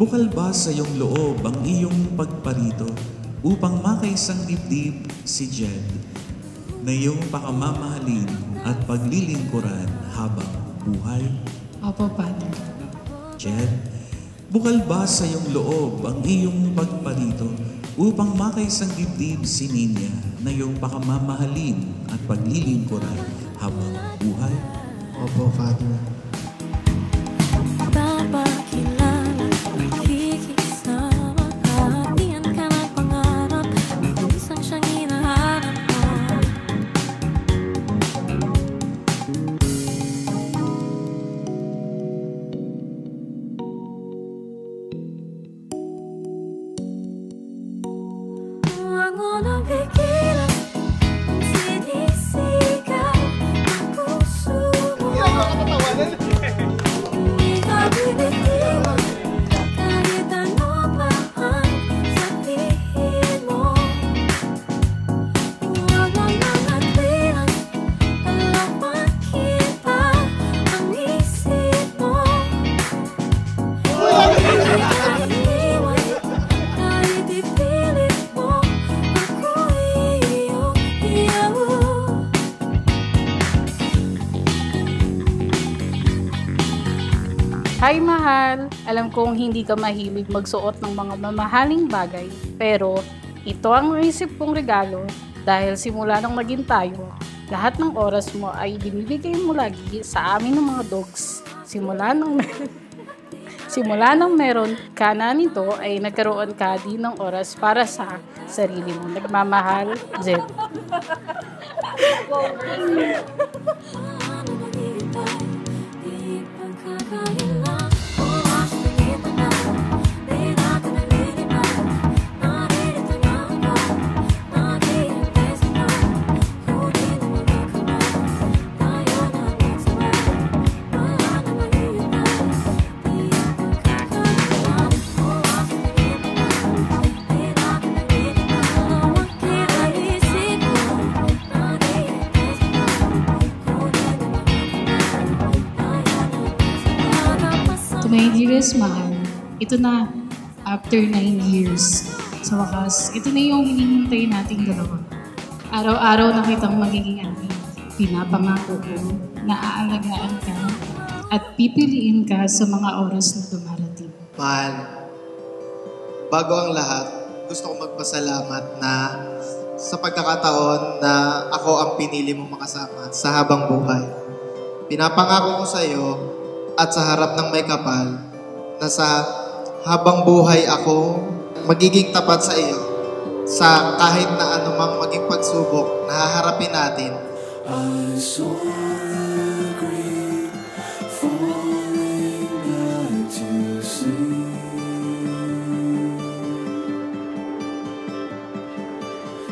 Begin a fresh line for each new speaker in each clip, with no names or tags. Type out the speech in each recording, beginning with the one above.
Bukal ba sa iyong loob ang iyong pagparito upang makaisang dibdib si Jed na iyong pakamamahalin at paglilingkuran habang buhay?
Opo, Father.
Jed, bukal ba sa iyong loob ang iyong pagparito upang makaisang dibdib si Ninya na iyong pakamamahalin at paglilingkuran habang buhay?
Opo, Father.
Hi, mahal! Alam kong hindi ka mahilig magsuot ng mga mamahaling bagay, pero ito ang naisip kong regalo dahil simula nang maging tayo, lahat ng oras mo ay binibigay mo lagi sa amin ng mga dogs. Simula nang meron ka na nito ay nagkaroon ka din ng oras para sa sarili mo. Nagmamahal, Zed.
My dearest mahal, ito na, after 9 years. Sa wakas, ito na yung hinihintay nating dalawa. Araw-araw na kitang magiging anak. Pinapangako ko na aalagaan ka at pipiliin ka sa mga oras na dumarating.
Mahal, bago ang lahat, gusto kong magpasalamat na sa pagkakataon na ako ang pinili mong makasama sa habang buhay. Pinapangako ko sa iyo at sa harap ng may kapal na sa habang buhay ako magiging tapat sa iyo sa kahit na anumang maging pagsubok na haharapin natin.
I saw the green falling out to sea.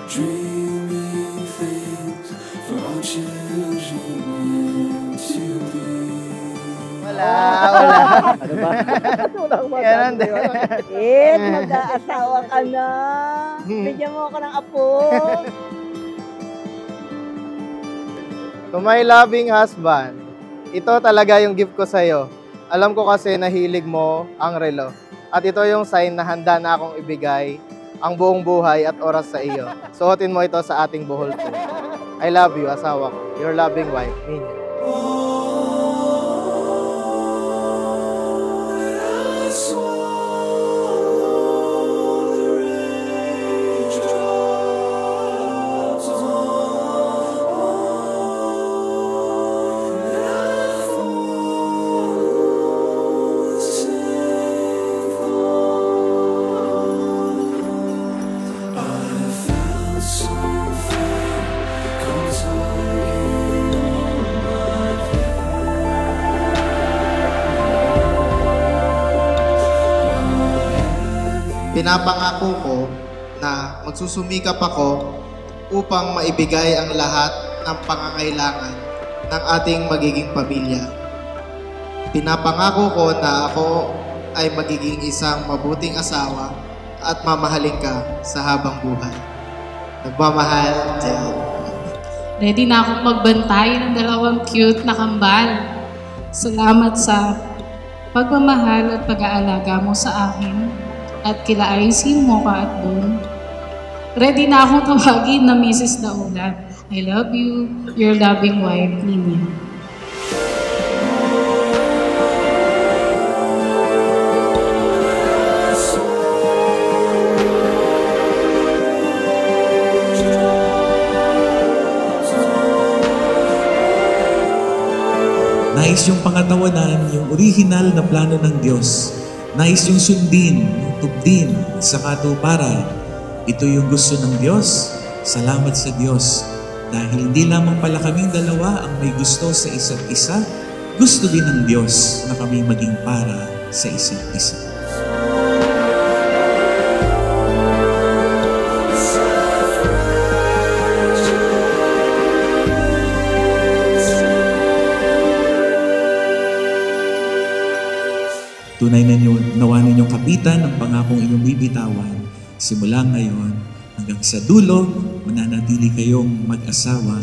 Dreaming things for our children to be.
Wala.
Ano ba?
Yan ang
Mag-aasawa ka na. Bigyan mo ako ng apo.
To my loving husband, ito talaga yung gift ko sa'yo. Alam ko kasi nahilig mo ang relo. At ito yung sign na handa na akong ibigay ang buong buhay at oras sa iyo. Suotin mo ito sa ating buhol ko. I love you, asawa ko. Your loving wife, Ninya.
Pinapangako ko na magsusumikap ako upang maibigay ang lahat ng pangangailangan ng ating magiging pamilya. Pinapangako ko na ako ay magiging isang mabuting asawa at mamahalin ka sa habang buhay. Nagmamahal, Jed.
Ready na akong magbantay ng dalawang cute na kambal. Salamat sa pagmamahal at pag-aalaga mo sa akin at kila ayusin mo ka at Don. Ready na akong tawagin na Mrs. Daula. I love you, your loving wife, Ninia.
Nais yung pangatawanan, yung original na plano ng Diyos. Nais yung sundin, tubdin sa katuparan. Ito yung gusto ng Diyos. Salamat sa Diyos. Dahil hindi lamang pala kaming dalawa ang may gusto sa isa't isa, gusto din ng Diyos na kami maging para sa isa't isa. Tunay na nawa ninyong kapitan ang pangakong inyong bibitawan. Simula ngayon hanggang sa dulo, mananatili kayong mag-asawa